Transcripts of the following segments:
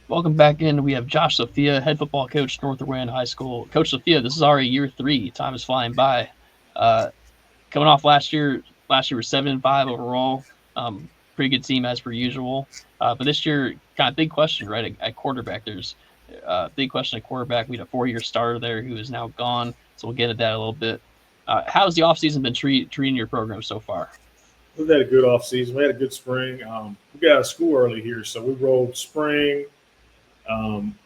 Welcome back in. We have Josh Sophia, head football coach, North Rowan High School. Coach Sophia, this is already year 3. Time is flying by. Uh, Coming off last year was 7-5 overall. Pretty good team as per usual. But this year, kind of big question, right? At quarterback, there's big question at quarterback. We had a 4-year starter there who is now gone, so we'll get into that a little bit. How's the offseason been treating your program so far? We've had a good off season. We had a good spring. We got out of school early here, so we rolled spring, um,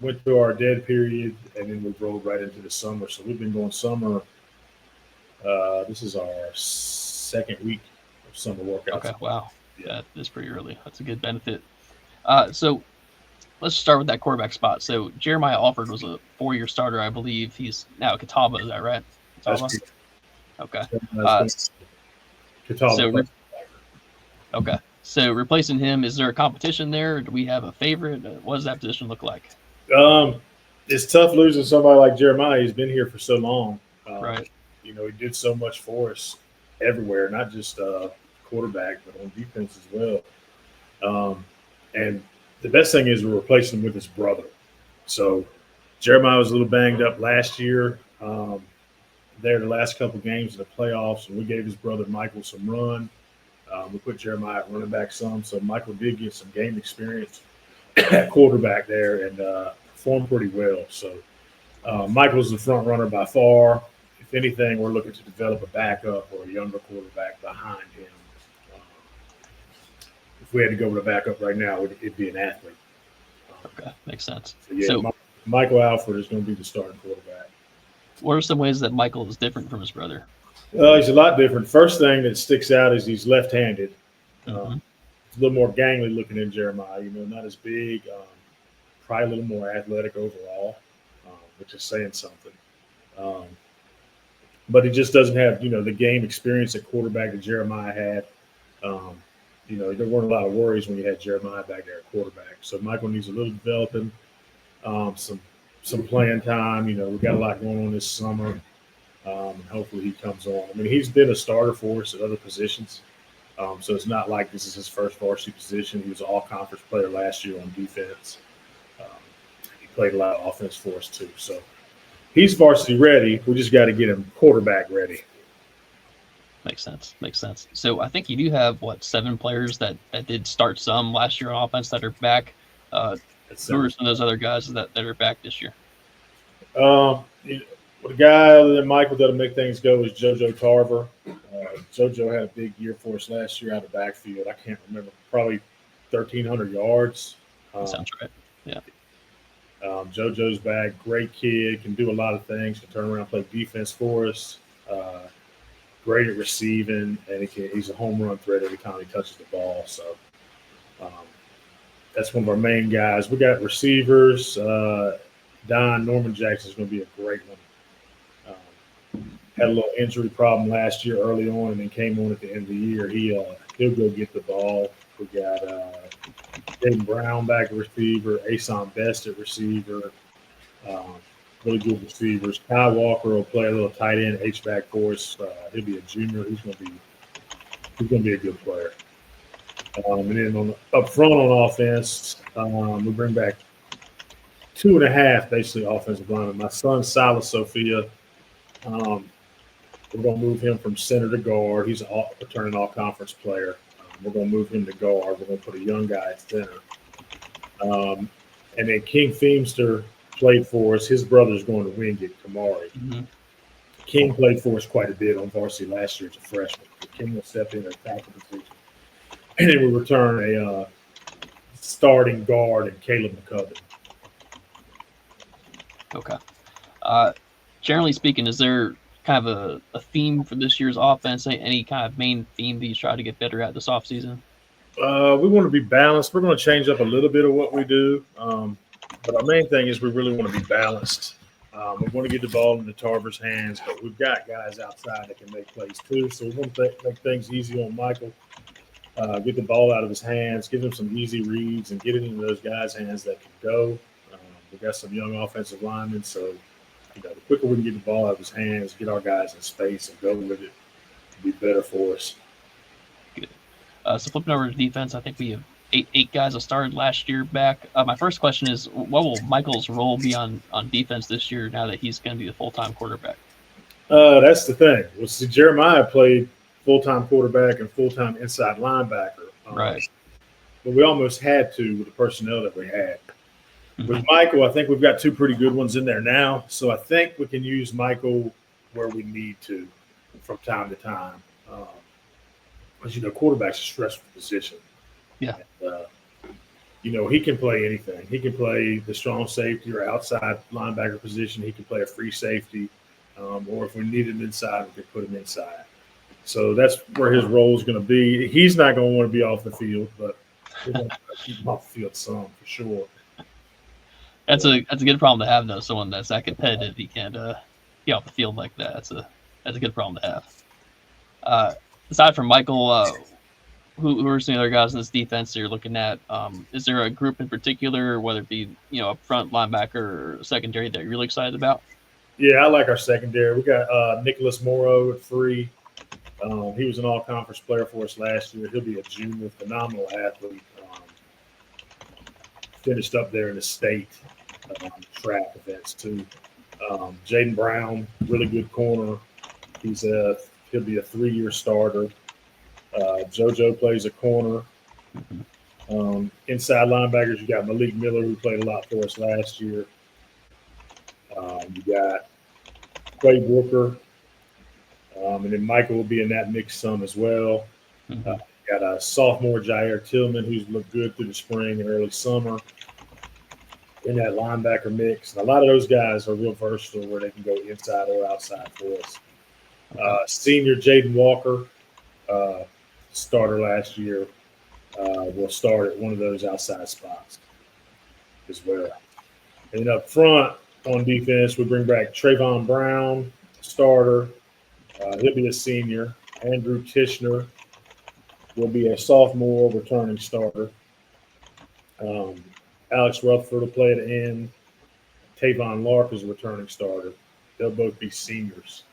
went through our dead period, and then we rolled right into the summer. So we've been going summer. This is our second week of summer workouts. Okay, wow, Yeah, that is pretty early. That's a good benefit. So let's start with that quarterback spot. So Jeremiah Alford was a 4-year starter, I believe. He's now at Catawba. Is that right? that's Catawba. Okay. that's Uh, been so Catawba. okay. So replacing him, is there a competition there? Do we have a favorite? What does that position look like? Um, it's tough losing somebody like Jeremiah. He's been here for so long. Um, Right. he did so much for us everywhere, not just quarterback, but on defense as well. Um, and the best thing is we're replacing him with his brother. So Jeremiah was a little banged up last year. There, the last couple games of the playoffs, and we gave his brother Michael some run. We put Jeremiah at running back some, so Michael did get some game experience at quarterback there and performed pretty well. So Michael's the front runner by far. If anything, we're looking to develop a backup or a younger quarterback behind him. Um, if we had to go with a backup right now, it'd be an athlete. Um, Okay. Makes sense. so yeah, So Michael Alford is going to be the starting quarterback. what are some ways that Michael is different from his brother? He's a lot different. First thing that sticks out is he's left-handed. Mm-hmm. He's a little more gangly looking than Jeremiah. Not as big. Probably a little more athletic overall, which is saying something. Um, but he just doesn't have the game experience at quarterback that Jeremiah had. Um, there weren't a lot of worries when you had Jeremiah back there at quarterback. So Michael needs a little developing, some playing time. We got a lot going on this summer. And hopefully he comes on. I mean, he's been a starter for us at other positions, so it's not like this is his first varsity position. He was an all-conference player last year on defense. Um, he played a lot of offense for us too. So he's varsity ready. We just got to get him quarterback ready. Makes sense. Makes sense. So I think you do have what 7 players that did start some last year on offense that are back. Uh, That's who are some of those other guys that are back this year? you know, the guy other than Michael that'll make things go is JoJo Tarver. JoJo had a big year for us last year out of the backfield. I can't remember, probably 1,300 yards. That Um, sounds right. Yeah. JoJo's back, great kid, can do a lot of things, can turn around and play defense for us. Uh, Great at receiving, and he's a home run threat every time he touches the ball. So um, that's one of our main guys. We got receivers. Don Norman Jackson is going to be a great one. Had a little injury problem last year early on, and then came on at the end of the year. He'll go get the ball. We got Jaden Brown back at receiver, Asan Best at receiver. Um, really good receivers. Kyle Walker will play a little tight end H back for us. He'll be a junior. He's going to be a good player. And then up front on offense, we bring back two and a half basically offensive linemen. My son Silas Sophia. Um, we're going to move him from center to guard. He's a returning all conference player. We're going to move him to guard. We're going to put a young guy at center. Um, and then King Feemster played for us. His brother's going to Wingate, Kamari. Mm-hmm. King played for us quite a bit on varsity last year as a freshman. So King will step in at tackle position. And then we return a starting guard and Caleb McCubbin. Okay. Uh, Generally speaking, is there kind of a theme for this year's offense? Any kind of main theme that you try to get better at this offseason? We want to be balanced. We're going to change up a little bit of what we do. But our main thing is we really want to be balanced. We want to get the ball into Tarver's hands, but we've got guys outside that can make plays too. So we want to make things easy on Michael, get the ball out of his hands, give him some easy reads, and get it into those guys' hands that can go. We've got some young offensive linemen, so the quicker we can get the ball out of his hands, get our guys in space, and go with it, it'll be better for us. Good. So flipping over to defense, I think we have eight guys that started last year back. My first question is, what will Michael's role be on defense this year now that he's going to be the full-time quarterback? That's the thing. Well, see, Jeremiah played full-time quarterback and full-time inside linebacker. Right. But we almost had to with the personnel that we had. Mm-hmm. With Michael, I think we've got two pretty good ones in there now. So I think we can use Michael where we need to from time to time. As you know, quarterback's a stressful position. Yeah. And, he can play anything. He can play the strong safety or outside linebacker position. He can play a free safety. Or if we need him inside, we can put him inside. So that's where his role is going to be. He's not going to want to be off the field, but we're going to keep him off the field some for sure. That's a good problem to have, though. Someone that's that competitive, he can't get off the field like that. That's a good problem to have. Aside from Michael, who are some other guys in this defense that you're looking at? Is there a group in particular, whether it be up front linebacker or secondary, that you're really excited about? Yeah, I like our secondary. We got Nicholas Morrow at 3. He was an all-conference player for us last year. He'll be a junior, phenomenal athlete. Finished up there in the state track events too. Jaden Brown, really good corner. He'll be a 3-year starter. JoJo plays a corner. Inside linebackers, you got Malik Miller, who played a lot for us last year. You got Clay Brooker. And then Michael will be in that mix some as well. Got a sophomore, Jair Tillman, who's looked good through the spring and early summer in that linebacker mix. And a lot of those guys are real versatile where they can go inside or outside for us. Senior Jaden Walker, starter last year, will start at one of those outside spots as well. And up front on defense, we bring back Trayvon Brown, starter. He'll be a senior. Andrew Tishner will be a sophomore returning starter. Alex Rutherford will play at the end. Tavon Lark is a returning starter. They'll both be seniors.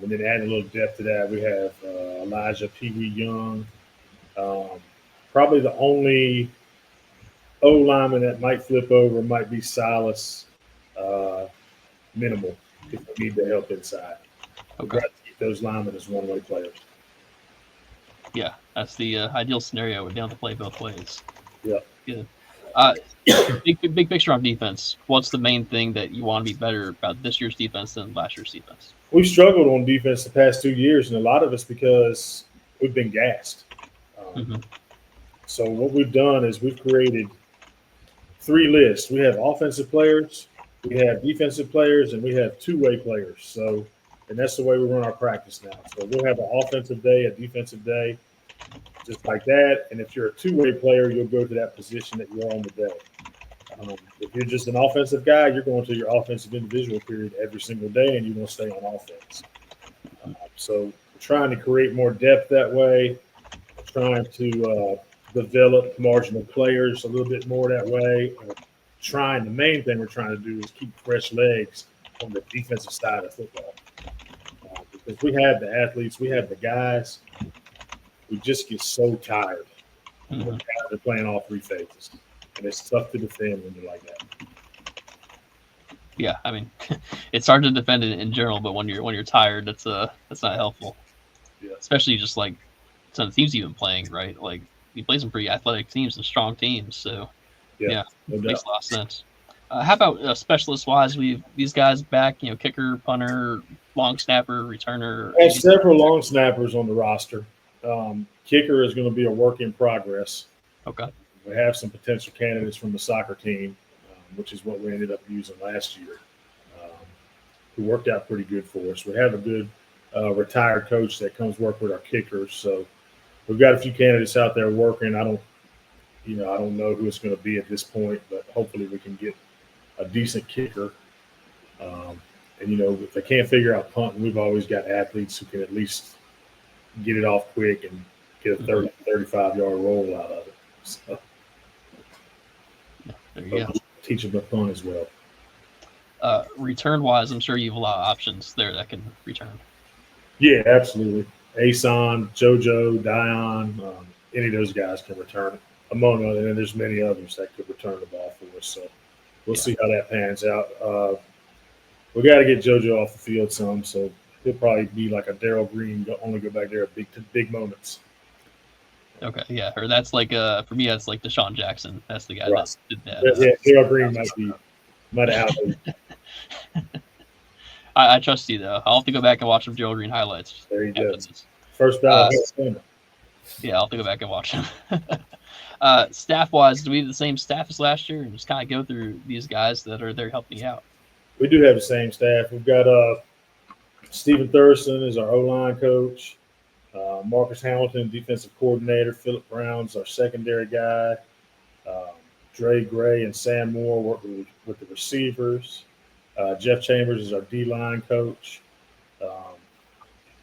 And then adding a little depth to that, we have Elijah Pee Wee Young. Probably the only O-lineman that might flip over might be Silas Minimal if we need the help inside. We've got to keep those linemen as one-way players. Yeah, that's the ideal scenario. We're down to play both ways. Yeah. Good. Big picture on defense. What's the main thing that you want to be better about this year's defense than last year's defense? We've struggled on defense the past 2 years, and a lot of it's because we've been gassed. So what we've done is we've created 3 lists. We have offensive players, we have defensive players, and we have two-way players. So, and that's the way we run our practice now. So we'll have an offensive day, a defensive day, just like that. And if you're a two-way player, you'll go to that position that you're on the day. If you're just an offensive guy, you're going to your offensive individual period every single day, and you're going to stay on offense. So we're trying to create more depth that way. We're trying to develop marginal players a little bit more that way. The main thing we're trying to do is keep fresh legs on the defensive side of football. Because we have the athletes, we have the guys. We just get so tired. We're tired of playing all 3 phases. And it's tough to defend when you're like that. Yeah, I mean, it's hard to defend in general, but when you're tired, that's not helpful. Yeah. Especially just like some of the teams you've been playing, right? Like you play some pretty athletic teams and strong teams, so yeah, no makes a lot of sense. How about specialist-wise? We these guys back, kicker, punter, long snapper, returner. We have several long snappers on the roster. Kicker is going to be a work in progress. Okay. We have some potential candidates from the soccer team, which is what we ended up using last year, who worked out pretty good for us. We have a good retired coach that comes work with our kickers. So we've got a few candidates out there working. I don't know who it's going to be at this point, but hopefully we can get a decent kicker. And, if they can't figure out punting, we've always got athletes who can at least get it off quick and get a 30, 35-yard roll out of it. So, there you go. Teach them to punt as well. Return-wise, I'm sure you have a lot of options there that can return. Yeah, absolutely. Asan, JoJo, Dion, any of those guys can return it. among others, and there's many others that could return the ball for us. So we'll see how that pans out. We got to get JoJo off the field some, so he'll probably be like a Daryl Green, only go back there at big moments. Okay, yeah, or that's like for me, that's like Deshaun Jackson. That's the guy that did that. Daryl Green might have I trust you though. I'll have to go back and watch some Daryl Green highlights. There you go. First ballot. Yeah, I'll have to go back and watch them. Staff wise, do we have the same staff as last year, and just kind of go through these guys that are there helping you out? We do have the same staff. We've got Stephen Thurston is our O-line coach. Marcus Hamilton, defensive coordinator. Philip Brown's our secondary guy. Dre Gray and Sam Moore work with the receivers. Jeff Chambers is our D-line coach. I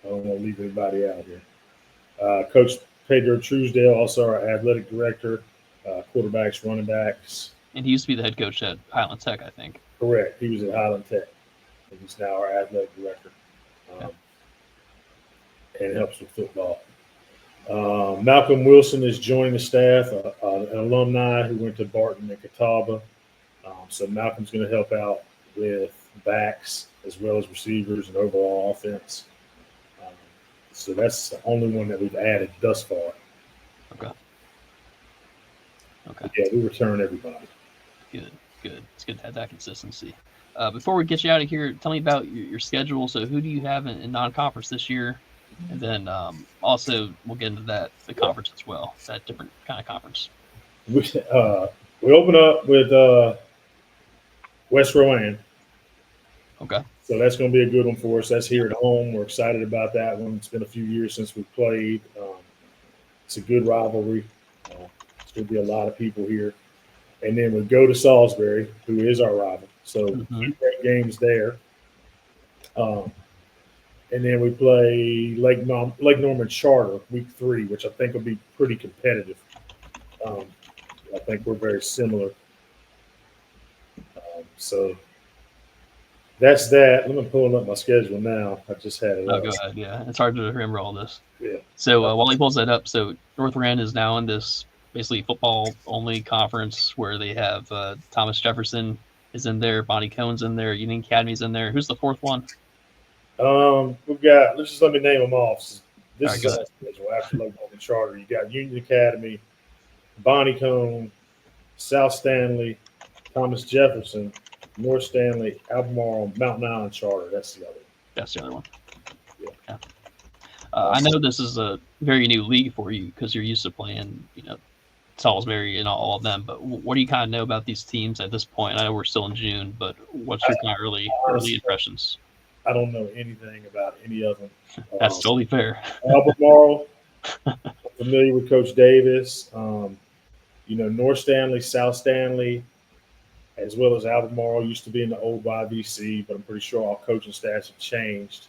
don't want to leave anybody out here. Coach Pedro Truesdale, also our athletic director, quarterbacks, running backs. And he used to be the head coach at Highland Tech, I think. Correct. He was at Highland Tech. He's now our athletic director. And helps with football. Malcolm Wilson is joining the staff, an alumni who went to Barton and Catawba. So Malcolm's going to help out with backs as well as receivers and overall offense. So that's the only one that we've added thus far. Okay. Yeah, we return everybody. Good. It's good to have that consistency. Before we get you out of here, tell me about your schedule. So who do you have in non-conference this year? And then also we'll get into the conference as well, that different kind of conference. We open up with West Rowan. Okay. So that's going to be a good one for us. That's here at home. We're excited about that one. It's been a few years since we played. It's a good rivalry. There's going to be a lot of people here. And then we go to Salisbury, who is our rival. So 2 great games there. And then we play Lake Norman Charter week 3, which I think will be pretty competitive. I think we're very similar. So that's that. I'm pulling up my schedule now. I just had it. Oh, go ahead. Yeah, it's hard to remember all this. Yeah. So while he pulls that up, so North Rowan is now in this basically football-only conference where they have Thomas Jefferson is in there, Bonnie Cohn's in there, Union Academy's in there. Who's the fourth one? We've got. Let me name them off. This is our schedule after Lake Norman Charter. You got Union Academy, Bonnie Cohn, South Stanley, Thomas Jefferson, North Stanley, Albemarle, Mountain Island Charter. That's the other one. That's the other one. Yeah. I know this is a very new league for you because you're used to playing, Salisbury and all of them. But what do you kind of know about these teams at this point? I know we're still in June, but what's your kind of early impressions? I don't know anything about any of them. That's totally fair. Albemarle, I'm familiar with Coach Davis. North Stanley, South Stanley, as well as Albemarle used to be in the old YVC, but I'm pretty sure all coaching staffs have changed.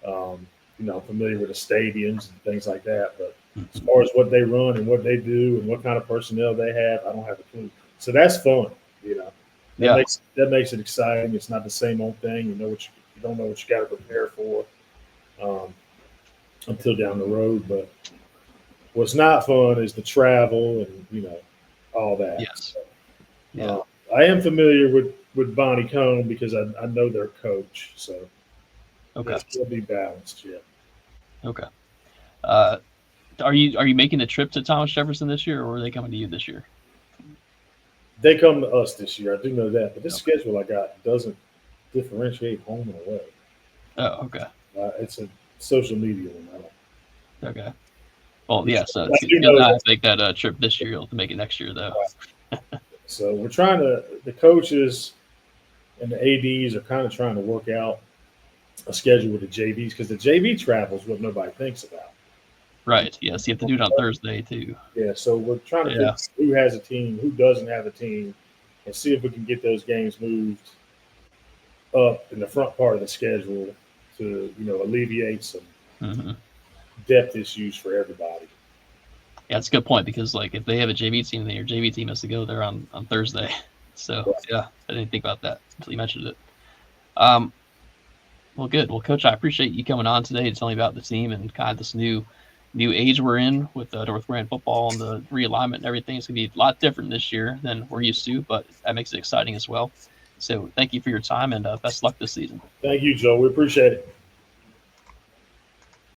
I'm familiar with the stadiums and things like that, but as far as what they run and what they do and what kind of personnel they have, I don't have a clue. So that's fun, That makes it exciting. It's not the same old thing. You don't know what you got to prepare for until down the road. But what's not fun is the travel and all that. Yes. So, yeah. I am familiar with Bonnie Cohn because I know their coach. So okay, it'll be balanced. Yeah. Okay. Are you making the trip to Thomas Jefferson this year, or are they coming to you this year? They come to us this year. I do know that, but this schedule I got doesn't differentiate home and away. Oh, okay. It's a social media one. Okay. Well, yeah. So you'll not have to make that trip this year. You'll have to make it next year, though. So we're trying to. The coaches and the ads are kind of trying to work out a schedule with the JVs because the JV travel is what nobody thinks about. Right. Yes. You have to do it on Thursday too. Yeah. So we're trying to figure who has a team, who doesn't have a team, and see if we can get those games moved up in the front part of the schedule to alleviate some depth issues for everybody. Yeah, that's a good point because if they have a JV team, then your JV team has to go there on Thursday. So yeah, I didn't think about that until you mentioned it. Well, good. Well, Coach, I appreciate you coming on today to tell me about the team and kind of this new new age we're in with North Rowan football and the realignment and everything. It's going to be a lot different this year than we're used to, but that makes it exciting as well. So thank you for your time and best luck this season. Thank you, Joe. We appreciate it.